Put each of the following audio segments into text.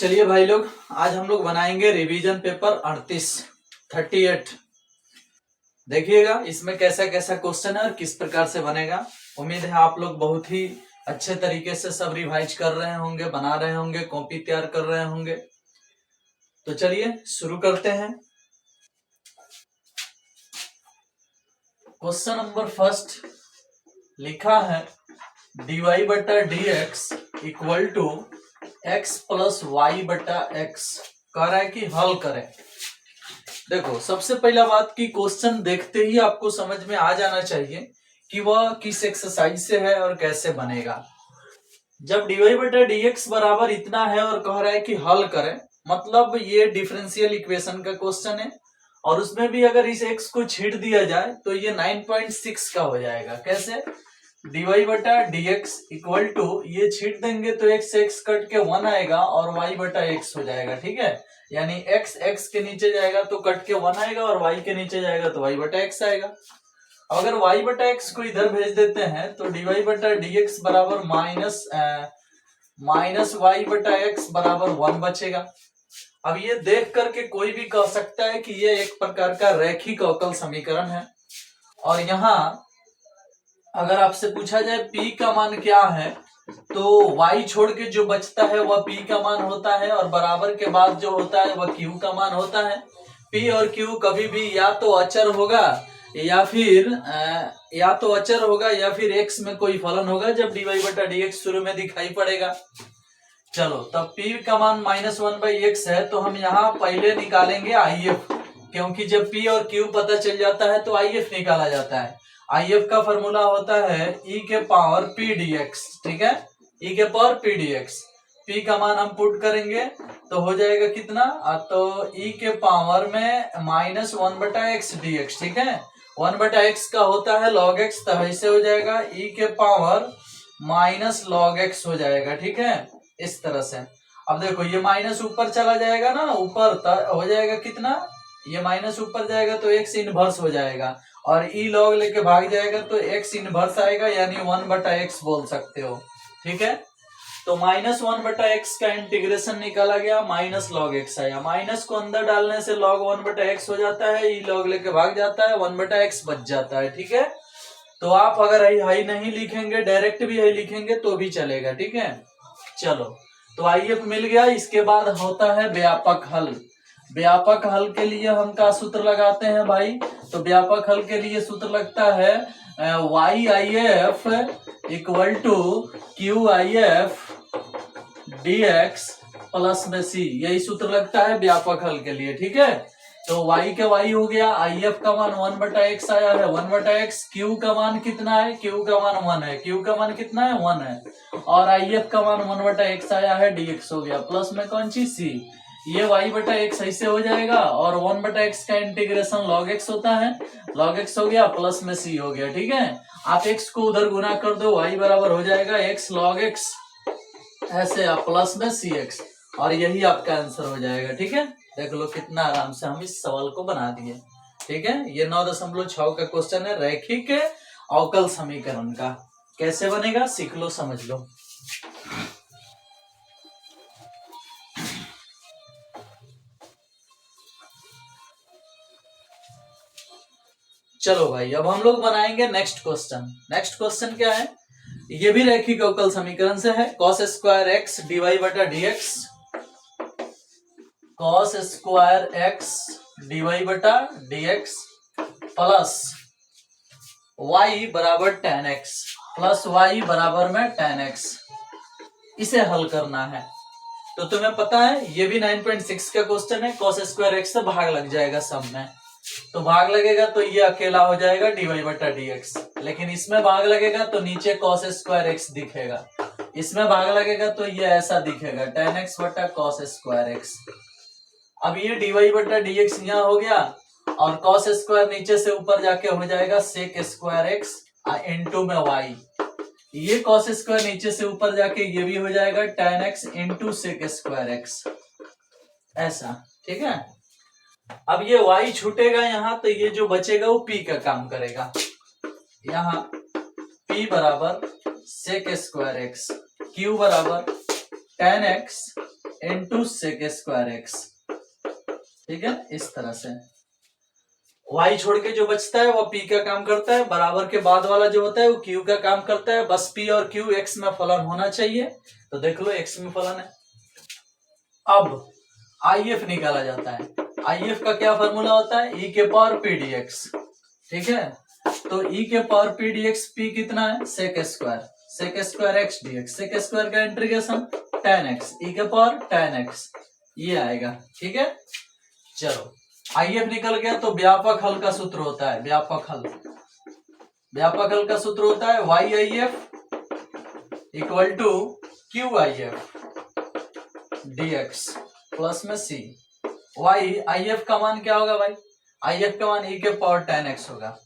चलिए भाई लोग, आज हम लोग बनाएंगे रिवीजन पेपर 38। देखिएगा इसमें कैसा कैसा क्वेश्चन है और किस प्रकार से बनेगा। उम्मीद है आप लोग बहुत ही अच्छे तरीके से सब रिवाइज कर रहे होंगे, बना रहे होंगे, कॉपी तैयार कर रहे होंगे। तो चलिए शुरू करते हैं। क्वेश्चन नंबर फर्स्ट लिखा है dy बटा dx equal to x plus y बटा एक्स। कह रहा है कि हल करें। देखो, सबसे पहला बात की क्वेश्चन देखते ही आपको समझ में आ जाना चाहिए कि वह किस एक्सरसाइज से है और कैसे बनेगा। जब dy बटा dx बराबर इतना है और कह रहा है कि हल करें, मतलब ये डिफरेंशियल इक्वेशन का क्वेश्चन है और उसमें भी अगर इस x को छीट दिया जाए तो ये 9.6 का हो जाएगा। कैसे? dy बटा dx इक्वल टू, ये छीट देंगे तो x से x कट के 1 आएगा और y बटा x हो जाएगा। ठीक है, यानी x x के नीचे जाएगा तो कट के 1 आएगा और y के नीचे जाएगा तो y बटा x आएगा। अगर y बटा x को इधर भेज देते हैं तो dy बटा dx बराबर माइनस y बटा x बराबर 1 बचेगा। अब ये देख करके कोई भी कह सकता है कि ये एक प्रकार का रैखिक अवकल समीकरण है। और यहाँ अगर आपसे पूछा जाए p का मान क्या है तो y छोड़ के जो बचता है वह p का मान होता है और बराबर के बाद जो होता है वह q का मान होता है। p और q कभी भी या तो अचर होगा या फिर x में कोई फलन होगा जब dy बटा dx शुरू में दिखाई पड़ेगा। चलो, तब p का मान -1/x है तो हम यहाँ पहले निकालेंगे IF, क्योंकि जब p और q पता चल जाता है तो IF निकाला जाता है। IF का फॉर्मूला होता है e के पावर p dx। ठीक है, e के पावर p dx। p का मान हम पुट करेंगे तो हो जाएगा कितना, तो e के पावर में -1/x dx। ठीक है, 1/x का होता है log x, तो ऐसे हो जाएगा e के पावर माइनस log x हो जाएगा। ठीक है, इस तरह से। अब देखो ये माइनस ऊपर चला जाएगा ना, ऊपर हो जाएगा कितना, ये माइनस ऊपर जाएगा तो x इनवर्स हो जाएगा और ई लॉग लेके भाग जाएगा तो x इनवर्स आएगा, यानी 1/x बोल सकते हो। ठीक है, तो -1/x का इंटीग्रेशन निकाला गया, माइनस log x आया। माइनस को अंदर डालने से log 1/x हो जाता है, ई लॉग लेके भाग जाता है, 1/x बच जाता है। ठीक है, तो आप अगर हाई नहीं लिखेंगे, डायरेक्ट भी हाई लिखेंगे तो भी चलेगा। ठीक है, चलो तो IF मिल गया। इसके बाद होता है व्यापक हल। व्यापक हल के लिए हम क्या सूत्र लगाते हैं भाई, तो व्यापक हल के लिए सूत्र लगता है YIF equal to QIF dx plus में c, यही सूत्र लगता है व्यापक हल के लिए। ठीक है, तो y का y हो गया, IF का मान 1/x आया है, 1/x। q का मान कितना है, q का मान 1 है, q का मान कितना है, 1 है, और IF का मान 1/x आया है, dx हो गया, प्लस में कौन चीज c, ये y बटा x ऐसे हो जाएगा और 1/x का इंटीग्रेशन log x होता है, log x हो गया, प्लस में c हो गया। ठीक है, आप x को उधर गुना कर दो, y बराबर हो जाएगा x log x, ऐसे आप प्लस में cx, और यही आपका आंसर हो जाएगा। ठीक है, देख लो कितना आराम से हम इस सवाल को बना दिए। ठीक है, ये 9.6 का क्वेश्चन है, रैखिक अवकल समीकरण का। कैसे बनेगा सीख लो, समझ लो। चलो भाई, अब हम लोग बनाएंगे नेक्स्ट क्वेश्चन। नेक्स्ट क्वेश्चन क्या है, ये भी रैखिक अवकल समीकरण से है। cos स्क्वायर x dy बटा dx, cos square x dy बटा dx प्लस y बराबर tan x, प्लस y बराबर में tan x, इसे हल करना है। तो तुम्हें पता है ये भी 9.6 का क्वेश्चन है। cos स्क्वायर x से भाग लग जाएगा सब में, तो भाग लगेगा तो ये अकेला हो जाएगा dy बटा dx, लेकिन इसमें भाग लगेगा तो नीचे cos स्क्वायर x दिखेगा, इसमें भाग लगेगा तो ये ऐसा दिखेगा tan x बटा cos स्क्वायर x। अब ये dy बटा dx यहाँ हो गया और cos स्क्वायर नीचे से ऊपर जाके हो जाएगा sec स्क्वायर x इंटू में y, ये cos स्क्वायर नीचे से ऊपर जाके ये भी हो जाएगा tan x into sec square x, ऐसा। ठीक है, अब ये y छूटेगा यहाँ तो ये जो बचेगा वो p का काम करेगा। यहाँ p बराबर sec स्क्वायर x, q बराबर tan x into sec square x. ठीक है, इस तरह से y छोड़ के जो बचता है वो p का काम करता है, बराबर के बाद वाला जो होता है वो q का काम करता है। बस p और q x में फलन होना चाहिए, तो देख लो x में फलन है। अब IF निकाला जाता है। IF का क्या फॉर्मूला होता है? e के पावर p dx। ठीक है, तो e के पावर p dx, p कितना है? Sec square x dx। Sec square का इंटीग्रेशन tan x, e के पावर tan x, ये आएगा। ठीक है, चलो IF निकल गया, तो व्यापक हल का सूत्र होता है, व्यापक हल का सूत्र होता है YIF equal to QIF dx plus में c। IF का मान क्या होगा भाई? IF का मान e के पावर tan x होगा,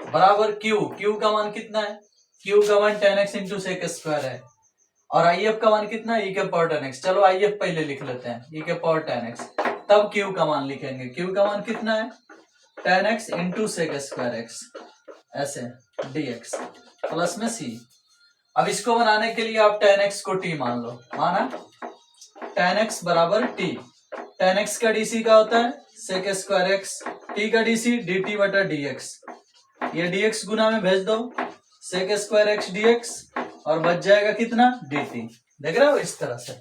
बराबर Q का मान कितना है? Q का मान tan x into sec square है, और IF का मान कितना है? e के पावर tan x। चलो IF पहले लिख लेते हैं, e के पावर tan x, तब Q का मान लिखेंगे। Q का मान कितना है? tan x into sec square x, ऐसे dx प्लस में c। अब इसको बनाने के लिए आप tan x को t मान लो, माना? tan x बराबर t, tan x का dc का होता है सेक स्क्वायर एक्स, t का dc dt बटा dx। ये dx गुना में भेज दो, सेक स्क्वायर एक्स dx, और बच जाएगा कितना? dt। देख रहे हो इस तरह से।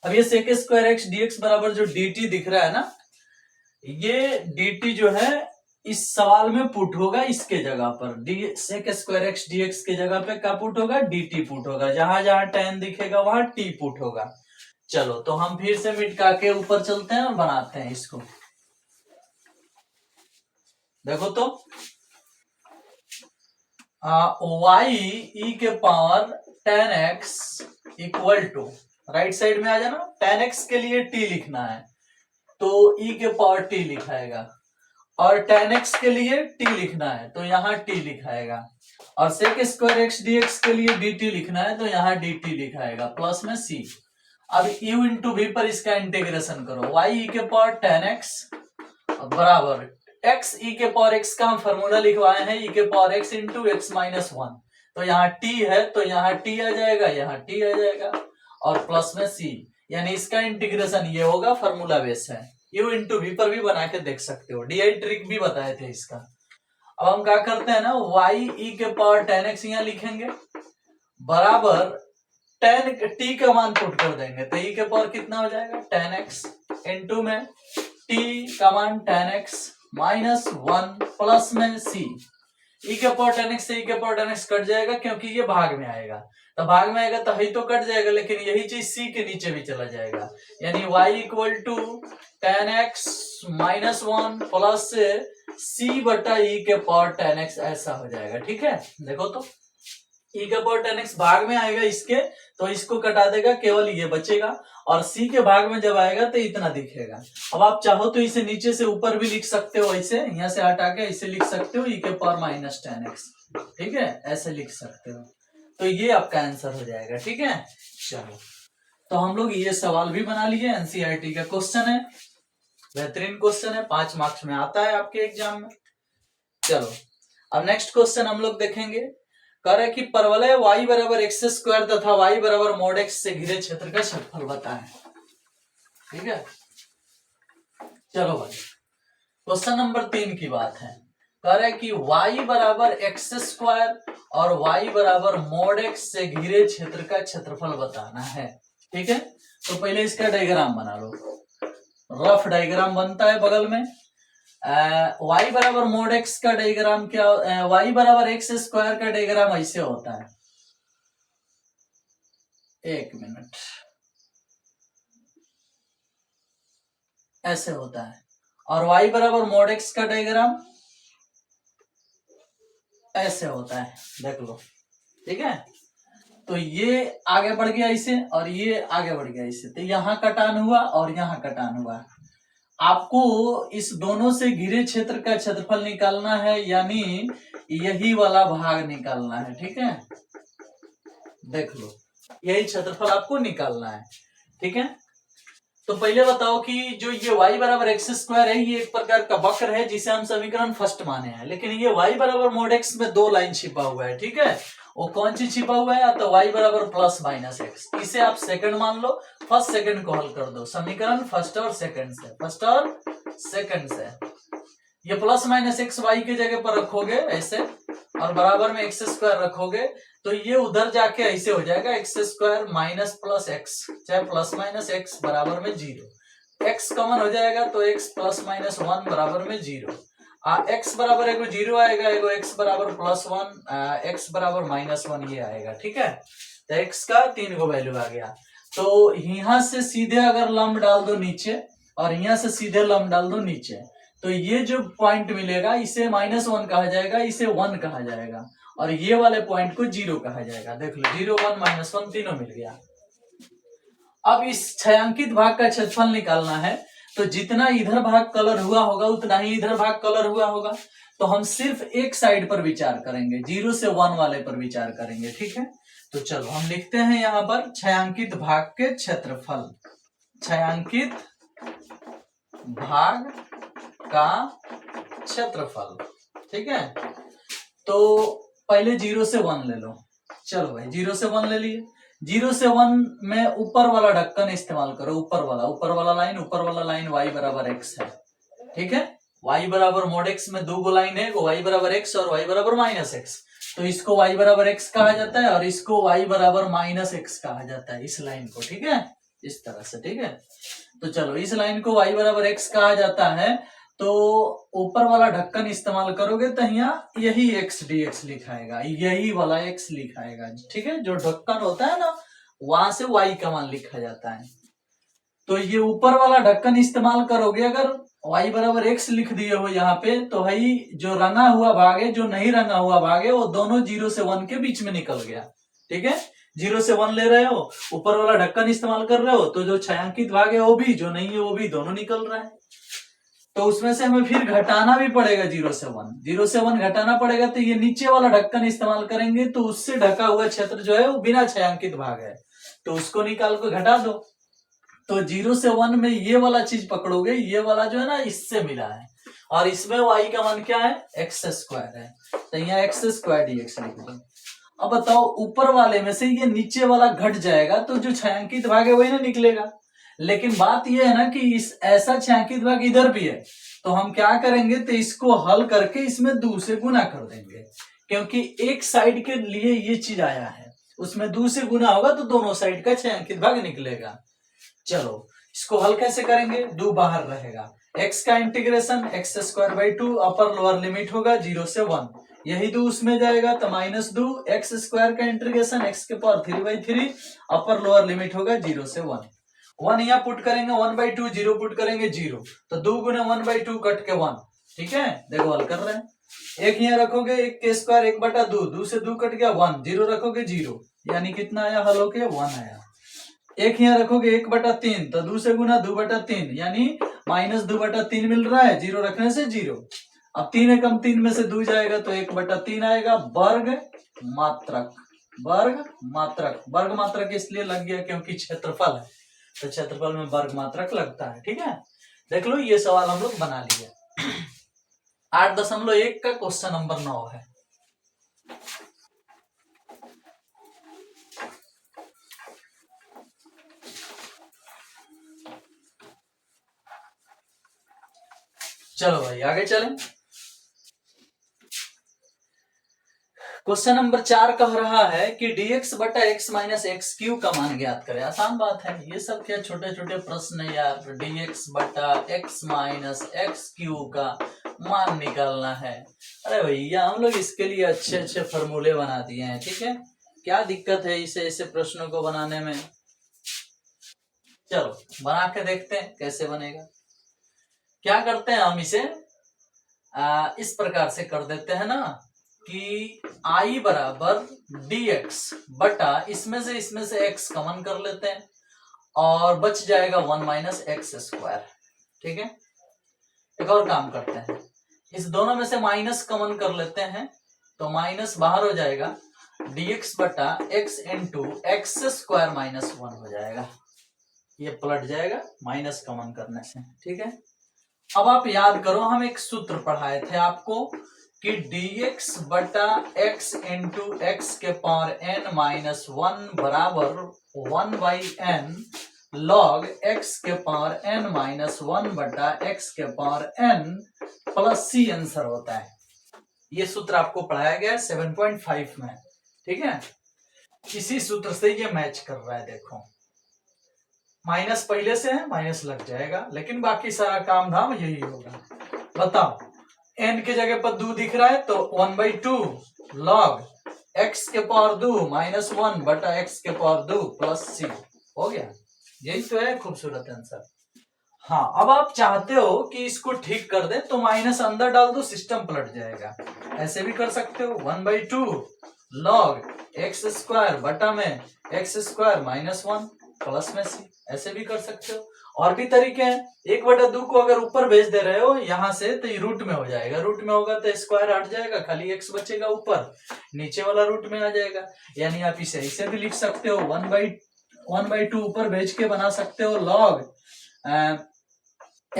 अब ये सेक स्क्वायर एक्स dx बराबर जो dt दिख रहा है ना, ये dt जो है इस सवाल में पुट होगा इसके जगह पर, सेक स्क्वायर एक्स dx के जगह पे क्या पुट होगा? dt पुट होगा। जहां जहां tan दिखेगा वहां t पुट होगा। चलो तो हम फिर से मिटका के ऊपर चलते हैं और बनाते हैं इसको। देखो तो y e के power tan x equal to, right side में आ जाना, tan x के लिए t लिखना है तो e के पावर t लिखाएगा, और tan x के लिए t लिखना है तो यहाँ t लिखाएगा, और सेक स्क्वायर एक्स dx के लिए dt लिखना है तो यहाँ dt लिखाएगा, प्लस में c। अब u इंटू v पर इसका इंटीग्रेशन करो, y e के पावर tan x बराबर x e के पावर x का हम फॉर्मूला लिखवाए हैं e के power x into x minus 1, तो यहाँ t है तो यहाँ t आ जाएगा, यहाँ t आ जाएगा, और प्लस में c, यानी इसका इंटीग्रेशन ये होगा, फॉर्मूला बेस है। u इंटू v पर भी बना के देख सकते हो, DI ट्रिक भी बताए थे इसका। अब हम क्या करते हैं ना, y e के पावर tan x यहाँ लिखेंगे, बराबर tan t का मान पुट कर देंगे तो e के पावर कितना हो जाएगा? tan x इंटू में t का मान tan x माइनस 1 प्लस में c। e के पावर tan x से e के पावर tan x कट जाएगा क्योंकि ये भाग में आएगा, तो भाग में आएगा तो ही तो कट जाएगा, लेकिन यही चीज c के नीचे भी चला जाएगा, यानी y equal to tan x minus 1 plus c बटा e के पावर tan x, ऐसा हो जाएगा। ठीक है, देखो तो e के पावर tan x भाग में आएगा इसके, तो इसको कटा देगा, केवल ये बचेगा, और c के भाग में जब आएगा तो इतना दिखेगा। अब आप चाहो तो इसे नीचे से ऊपर भी लिख सकते हो, ऐसे यहाँ से हटा के इसे लिख सकते हो e के पावर माइनस tan x। ठीक है, ऐसे लिख सकते हो, तो ये आपका आंसर हो जाएगा। ठीक है, चलो तो हम लोग ये सवाल भी बना लिए, एनसीईआरटी का क्वेश्चन है, बेहतरीन क्वेश्चन है, 5 मार्क्स में आता है आपके एग्जाम में। चलो अब नेक्स्ट क्वेश्चन हम लोग देखेंगे, कह रहे कि परवलय y बराबर एक्स स्क्वायर तथा y बराबर मॉड x से घिरे क्षेत्र का क्षेत्रफल बताएं। ठीक है, चलो भाई क्वेश्चन नंबर 3 की बात है, कह रहे कि y बराबर एक्स स्क्वायर और y बराबर मॉड x से घिरे क्षेत्र का क्षेत्रफल बताना है। ठीक है, तो पहले इसका डायग्राम बना लो, रफ डायग्राम बनता है बगल में। y बराबर मॉड x का डायग्राम क्या, y बराबर एक्स स्क्वायर का डायग्राम ऐसे होता है, एक मिनट, ऐसे होता है, और y बराबर मॉड x का डायग्राम ऐसे होता है, देख लो। ठीक है, तो ये आगे बढ़ गया इसे, और ये आगे बढ़ गया इसे, तो यहाँ कटान हुआ और यहाँ कटान हुआ। आपको इस दोनों से घिरे क्षेत्र का क्षेत्रफल निकालना है, यानी यही वाला भाग निकालना है। ठीक है, देख लो, यही क्षेत्रफल आपको निकालना है। ठीक है, तो पहले बताओ कि जो ये y बराबर एक्स स्क्वायर है, ये एक प्रकार का वक्र है जिसे हम समीकरण फर्स्ट माने हैं, लेकिन ये y बराबर मॉड x में 2 लाइन छिपा हुआ है। ठीक है, वो कौन चीज छिपा हुआ है, या तो y बराबर प्लस माइनस एक्स, इसे आप सेकंड मान लो, फर्स्ट सेकंड को हल कर दो, समीकरण फर्स्ट और सेकंड से ये प्लस माइनस एक्स वाई की जगह पर रखोगे ऐसे, और बराबर में एक्स स्क्वायर रखोगे, तो ये उधर जाके ऐसे हो जाएगा x square minus plus x, चाहे प्लस माइनस एक्स बराबर में 0, एक्स कॉमन हो जाएगा तो एक्स प्लस माइनस 1 बराबर में 0, एक्स बराबर एगो 0 आएगा, एगो एक्स बराबर प्लस 1, एक्स बराबर माइनस 1 ये आएगा, ठीक है। तो एक्स का 3 गो वैल्यू आ गया, तो यहाँ से सीधे अगर लंब डाल दो नीचे और यहाँ से सीधे लंब डाल दो नीचे, तो ये जो पॉइंट मिलेगा इसे -1 कहा जाएगा, इसे 1 कहा जाएगा, और ये वाले पॉइंट को 0 कहा जाएगा। देख लो 0 1 -1 तीनों मिल गया। अब इस छायांकित भाग का क्षेत्रफल निकालना है, तो जितना इधर भाग कलर हुआ होगा उतना ही इधर भाग कलर हुआ होगा, तो हम सिर्फ एक साइड पर विचार करेंगे, 0 से 1 वाले पर विचार करेंगे, ठीक है। तो चलो हम लिखते हैं यहाँ पर छायांकित भाग के क्षेत्रफल, छायांकित भाग का क्षेत्रफल, ठीक है। तो पहले 0 से 1 ले लो, चलो भाई 0 से 1 ले लिए, 0 से 1 में ऊपर वाला ढक्कन इस्तेमाल करो, ऊपर वाला लाइन y बराबर x है, ठीक है। y बराबर मोड x में 2 लाइन है, y बराबर x और y बराबर माइनस x, तो इसको y बराबर x कहा जाता है और इसको y बराबर माइनस x कहा जाता है, इस लाइन को, ठीक है, इस तरह से, ठीक है। तो चलो इस लाइन को y बराबर x कहा जाता है, तो ऊपर वाला ढक्कन इस्तेमाल करोगे तो यहाँ यही x dx लिखाएगा, यही वाला x लिखाएगा, ठीक है। जो ढक्कन होता है ना वहां से y का मान लिखा जाता है, तो ये ऊपर वाला ढक्कन इस्तेमाल करोगे, अगर y बराबर x लिख दिए हो यहाँ पे, तो भाई जो रंगा हुआ भाग है, जो नहीं रंगा हुआ भाग है, वो दोनों 0 से 1 के बीच में निकल गया, ठीक है। 0 से 1 ले रहे हो, ऊपर वाला ढक्कन इस्तेमाल कर रहे हो, तो जो छायांकित भाग है वो भी, जो नहीं है वो भी, दोनों निकल रहा है। तो उसमें से हमें फिर घटाना भी पड़ेगा 0 से 1 घटाना पड़ेगा, तो ये नीचे वाला ढक्कन इस्तेमाल करेंगे, तो उससे ढका हुआ क्षेत्र जो है वो बिना छायांकित भाग है, तो उसको निकाल कर घटा दो। तो 0 से 1 में ये वाला चीज पकड़ोगे, ये वाला जो है ना इससे मिला है, और इसमें y का मान क्या है, एक्स स्क्वायर है, तो यहाँ एक्स स्क्वायर dx लिख दो। अब बताओ ऊपर वाले में से ये नीचे वाला घट जाएगा, तो जो छायांकित भाग है वही ना निकलेगा, लेकिन बात यह है ना कि इस ऐसा छायांकित भाग इधर भी है, तो हम क्या करेंगे, तो इसको हल करके इसमें 2 से गुना कर देंगे, क्योंकि एक साइड के लिए ये चीज आया है, उसमें 2 से गुना होगा तो दोनों साइड का छायांकित भाग निकलेगा। चलो इसको हल कैसे करेंगे, 2 बाहर रहेगा, x का integration x square by 2, upper lower limit होगा 0 से 1, यही 2 उसमें जाएगा तो -2, एक्स स्क्वायर का इंटीग्रेशन x के पावर 3/3, अपर लोअर लिमिट होगा 0 से 1, 1 यहाँ पुट करेंगे 1/2, 0 पुट करेंगे 0, तो 2 गुना 1/2 कट के 1, ठीक है। देखो हल कर रहे हैं, एक यहाँ रखोगे 1 के स्क्वायर 1/2, 2 से 2 कट गया 1, 0 रखोगे 0, यानी कितना आया, हल होके 1 आया। एक यहाँ रखोगे 1/3, तो 2 से गुना 2/3, यानी -2/3 मिल रहा है, 0 रखने से 0। अब 3 एकम 3 में से 2 जाएगा तो 1/3 आएगा, वर्ग मात्रक इसलिए लग गया क्योंकि क्षेत्रफल है, तो क्षेत्रफल में वर्ग मात्रक लगता है, ठीक है। देख लो ये सवाल हम लोग बना लिया। 8.1 का क्वेश्चन नंबर 9 है। चलो भाई आगे चलें। क्वेश्चन नंबर 4 कह रहा है कि dx बटा x माइनस एक्स क्यू का मान ज्ञात करें। आसान बात है, ये सब क्या छोटे छोटे प्रश्न है यार, dx बटा x माइनस एक्स क्यू का मान निकालना है। अरे भैया हम लोग इसके लिए अच्छे अच्छे फॉर्मूले बना दिए हैं, ठीक है, क्या दिक्कत है इसे ऐसे प्रश्नों को बनाने में। चलो बना के देखते हैं कैसे बनेगा। क्या करते हैं हम इसे इस प्रकार से कर देते हैं ना कि I बराबर dx बटा इसमें से x कॉमन कर लेते हैं और बच जाएगा 1 माइनस एक्स स्क्वायर, ठीक है। एक और काम करते हैं, इस दोनों में से माइनस कॉमन कर लेते हैं, तो माइनस बाहर हो जाएगा, dx बटा x into x square minus 1 हो जाएगा, ये पलट जाएगा माइनस कॉमन करने से, ठीक है। अब आप याद करो, हम एक सूत्र पढ़ाए थे आपको कि dx बटा x इंटू एक्स के पावर n माइनस 1 बराबर 1/n log x के पावर n माइनस 1 बटा x के power n plus c answer होता है। ये सूत्र आपको पढ़ाया गया 7.5 में, ठीक है। इसी सूत्र से ये मैच कर रहा है। देखो माइनस पहले से है, माइनस लग जाएगा, लेकिन बाकी सारा काम धाम यही होगा। बताओ n के जगह पर 2 दिख रहा है तो 1/2 log x के पावर 2 माइनस 1 बटा x के पावर 2 प्लस c हो गया। यही तो है खूबसूरत आंसर। हाँ, अब आप चाहते हो कि इसको ठीक कर दे तो माइनस अंदर डाल दो, सिस्टम पलट जाएगा। ऐसे भी कर सकते हो 1/2 log x स्क्वायर बटा में x स्क्वायर माइनस 1 प्लस में c, ऐसे भी कर सकते हो। और भी तरीके हैं। 1/2 को अगर ऊपर भेज दे रहे हो यहां से तो ये रूट में हो जाएगा, रूट में होगा तो स्क्वायर हट जाएगा, खाली x बचेगा ऊपर, नीचे वाला रूट में आ जाएगा। यानी आप इसे ऐसे भी लिख सकते हो 1/2 ऊपर भेज के बना सकते हो log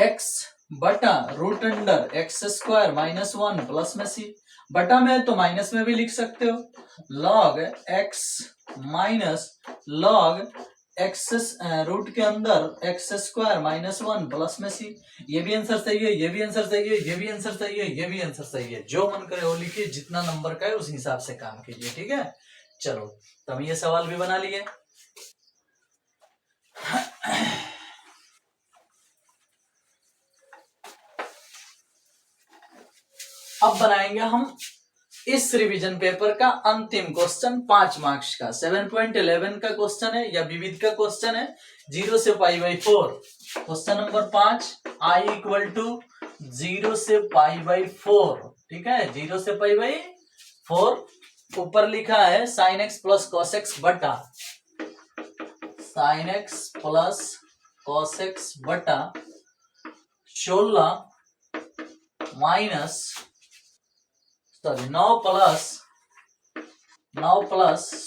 x बटा root under x square minus 1 plus में c, बटा में तो माइनस में भी लिख सकते हो log x minus log x root के अंदर एक्स स्क्वायर माइनस 1 प्लस में c। ये भी आंसर सही है, ये भी आंसर सही है, ये भी आंसर सही है, ये भी आंसर सही है। जो मन करे वो लिखिए, जितना नंबर का है उस हिसाब से काम कीजिए, ठीक है। चलो तो हम ये सवाल भी बना लिए। अब बनाएंगे हम इस रिवीजन पेपर का अंतिम क्वेश्चन 5 मार्क्स का 7.11 का क्वेश्चन है या विविध का क्वेश्चन है 0 से π/4। Question number 5 i equal to 0 से π/4, ठीक है। 0 से π/4 ऊपर लिखा है sin x plus cos x बटा sin x plus cos x बटा 16 माइनस 9 प्लस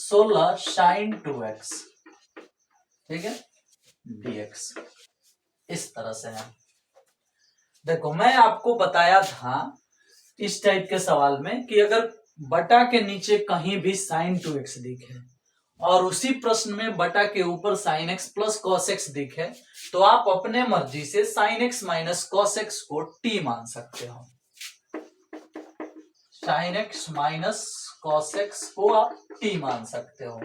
16 साइन 2x, ठीक है, dx। इस तरह से है। देखो मैं आपको बताया था इस टाइप के सवाल में कि अगर बटा के नीचे कहीं भी साइन 2x दिखे और उसी प्रश्न में बटा के ऊपर sine x plus cos x दिखे तो आप अपने मर्जी से sine x minus cos x को t मान सकते हो। Sine x minus cos x को आप t मान सकते हो।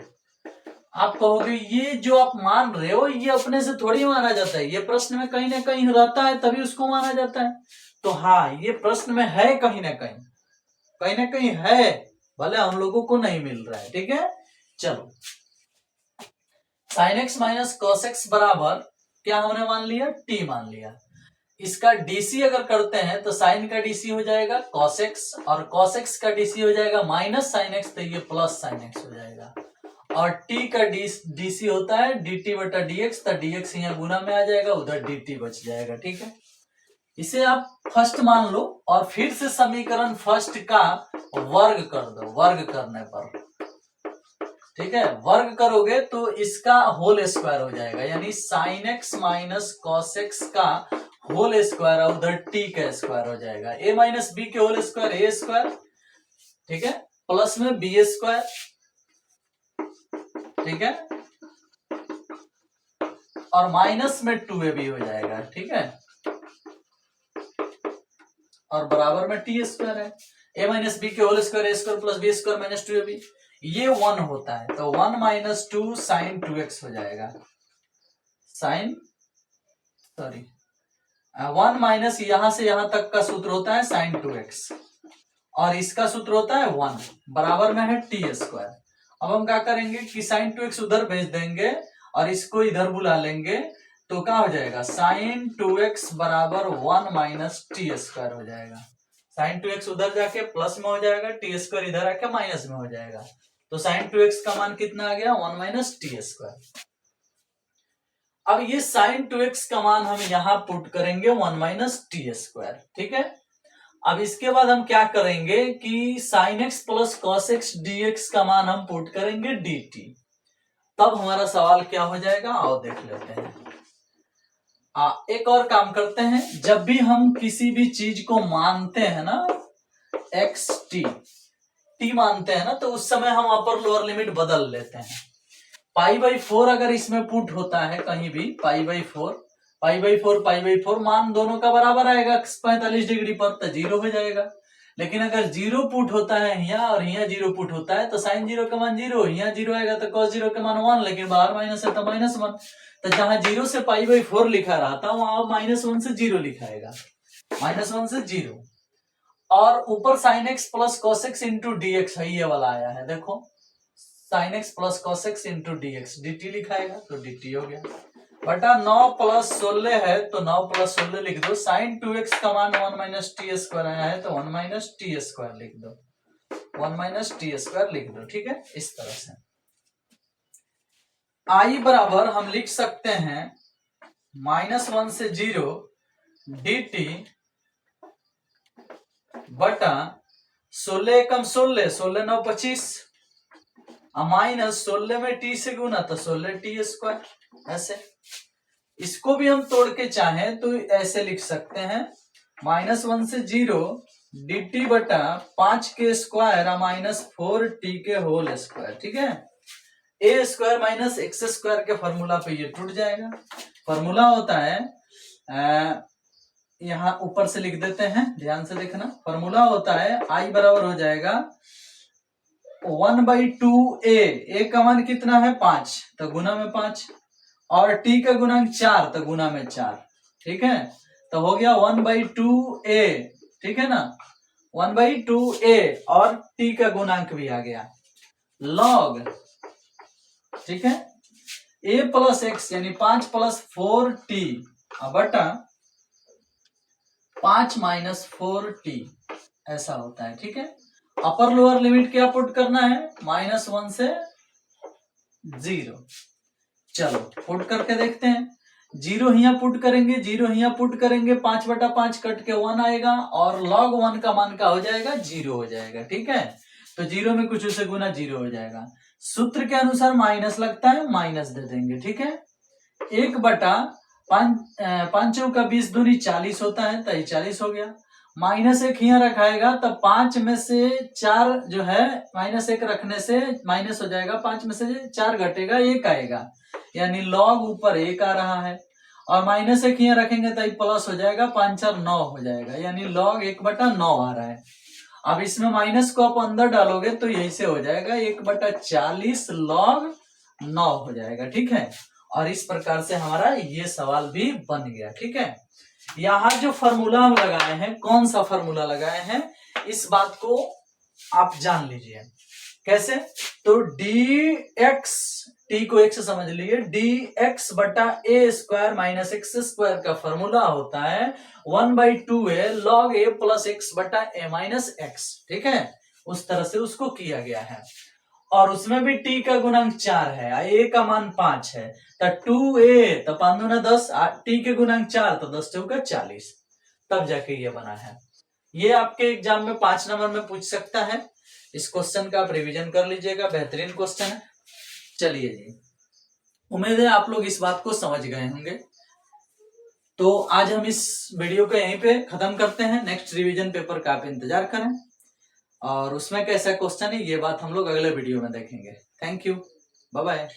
आप कहोगे ये जो आप मान रहे हो ये अपने से थोड़ी माना जाता है, ये प्रश्न में कहीं ना कहीं रहता है तभी उसको माना जाता है। तो हाँ, ये प्रश्न में है, कहीं ना कहीं है, भले हम लोगों को नहीं मिल रहा है, ठीक है। चलो sine x minus cos x बराबर क्या हमने मान लिया, t मान लिया। इसका डीसी अगर करते हैं तो साइन का डीसी हो जाएगा cos x और cos x का डीसी हो जाएगा माइनस साइन x, तो ये प्लस साइन x हो जाएगा। और t का डीसी होता है dt बटा dx, तो dx यहाँ गुना में आ जाएगा, उधर dt बच जाएगा, ठीक है। इसे आप फर्स्ट मान लो और फिर से समीकरण फर्स्ट का वर्ग कर दो, वर्ग करने पर, ठीक है, वर्ग करोगे तो इसका होल स्क्वायर हो जाएगा, यानी sine x minus cos x का होल स्क्वायर और उधर t का स्क्वायर हो जाएगा। a माइनस बी के होल स्क्वायर a स्क्वायर, ठीक है, प्लस में b स्क्वायर, ठीक है, और माइनस में 2ab हो जाएगा, ठीक है, और बराबर में t स्क्वायर है। a माइनस बी के whole square a square plus b square minus 2ab, ये 1 होता है तो 1 माइनस 2 साइन 2x हो जाएगा। साइन 1 माइनस यहां से यहां तक का सूत्र होता है साइन 2x और इसका सूत्र होता है 1, बराबर में है t स्क्वायर। अब हम क्या करेंगे कि साइन 2x उधर भेज देंगे और इसको इधर बुला लेंगे तो क्या हो जाएगा, साइन 2x बराबर 1 माइनस टी स्क्वायर हो जाएगा। साइन 2x उधर जाके प्लस में हो जाएगा, टी स्क्वायर इधर आके माइनस में हो जाएगा, तो साइन 2x का मान कितना आ गया, 1 माइनस टी स्क्वायर। अब ये साइन 2x का मान हम यहां पुट करेंगे 1 माइनस टी स्क्वायर, ठीक है। अब इसके बाद हम क्या करेंगे कि sine x plus cos x dx का मान हम पुट करेंगे dt, तब हमारा सवाल क्या हो जाएगा, आओ देख लेते हैं। एक और काम करते हैं, जब भी हम किसी भी चीज को मानते हैं ना एक्स टी मानते हैं ना, तो उस समय हम अपर लोअर लिमिट बदल लेते हैं। π/4 अगर इसमें पुट होता है कहीं भी, π/4 मान दोनों का बराबर आएगा 45 डिग्री पर, तो 0 हो जाएगा। लेकिन अगर 0 पुट होता है यहाँ और यहाँ 0 पुट होता है, तो साइन 0 का मान 0, यहाँ 0 आएगा तो cos 0 का मान 1, लेकिन बाहर माइनस है तो -1। तो जहां 0 से π/4 लिखा रहा था वहां -1 से 0 लिखाएगा, -1 से 0। और ऊपर sin x plus cos x into dx है, ये वाला आया है, देखो sin x plus cos x into dx, dt लिखाएगा तो dt हो गया, बटा 9 + 16 है तो 9 + 16 लिख दो। sin 2x का मान 1 - t² आया है तो 1 - t² लिख दो, 1 - t² लिख दो, ठीक है। इस तरह से I बराबर हम लिख सकते हैं -1 से 0 dt बटा 16 एकम 16, 16 9 25, माइनस 16 में t से गुना तो 16t²। ऐसे इसको भी हम तोड़ के चाहें तो ऐसे लिख सकते हैं -1 से 0 dt बटा 5 स्क्वायर -4t के होल स्क्वायर, ठीक है। a square minus x square के फॉर्मूला पे ये टूट जाएगा। फॉर्मूला होता है यहाँ ऊपर से लिख देते हैं, ध्यान से देखना। फॉर्मूला होता है I बराबर हो जाएगा 1/2a, a का मान कितना है 5 तो गुना में 5, और t का गुणांक 4 तो गुना में 4, ठीक है। तो हो गया 1/2a, ठीक है ना, 1/2a, और t का गुणांक भी आ गया log, ठीक है, a प्लस x यानी 5 + 4t बटा 5 - 4t, ऐसा होता है, ठीक है। अपर लोअर लिमिट क्या पुट करना है, -1 से 0। चलो पुट करके देखते हैं। 0 यहाँ पुट करेंगे, 0 यहाँ पुट करेंगे, 5/5 कट के 1 आएगा, और log 1 का मान का हो जाएगा 0 हो जाएगा, ठीक है। तो 0 में कुछ उसे गुना 0 हो जाएगा। सूत्र के अनुसार माइनस लगता है, माइनस दे देंगे, ठीक है। 1/5 का 20 दूनी 40 होता है तो 40 हो गया। -1 यहाँ रखाएगा तो 5 में से 4 जो है, -1 रखने से माइनस हो जाएगा, 5 में से 4 घटेगा 1 आएगा, यानी log ऊपर 1 आ रहा है। और -1 यहाँ रखेंगे तो प्लस हो जाएगा, 5 4 9 हो जाएगा, यानी log 1/9 आ रहा है। अब इसमें माइनस को आप अंदर डालोगे तो यही से हो जाएगा 1/40 log 9 हो जाएगा, ठीक है। और इस प्रकार से हमारा ये सवाल भी बन गया, ठीक है। यहाँ जो फॉर्मूला हम लगाए हैं, कौन सा फॉर्मूला लगाए हैं, इस बात को आप जान लीजिए। कैसे, तो dx, t को x समझ लीजिए, dx बटा a² - x² का फॉर्मूला होता है 1/2a log a plus x बटा a - x, ठीक है। उस तरह से उसको किया गया है, और उसमें भी t का गुणांक 4 है, a का मान 5 है, तो 2a तो 5 दूना 10, t के गुणांक 4 तो 10 चौका 40, तब जाके ये बना है। ये आपके एग्जाम में 5 नंबर में पूछ सकता है। इस क्वेश्चन का आप रिवीजन कर लीजिएगा, बेहतरीन क्वेश्चन है। चलिए जी, उम्मीद है आप लोग इस बात को समझ गए होंगे। तो आज हम इस वीडियो को यहीं पे खत्म करते हैं। नेक्स्ट रिवीजन पेपर का आप इंतजार करें, और उसमें कैसा क्वेश्चन है ये बात हम लोग अगले वीडियो में देखेंगे। Thank you, bye bye.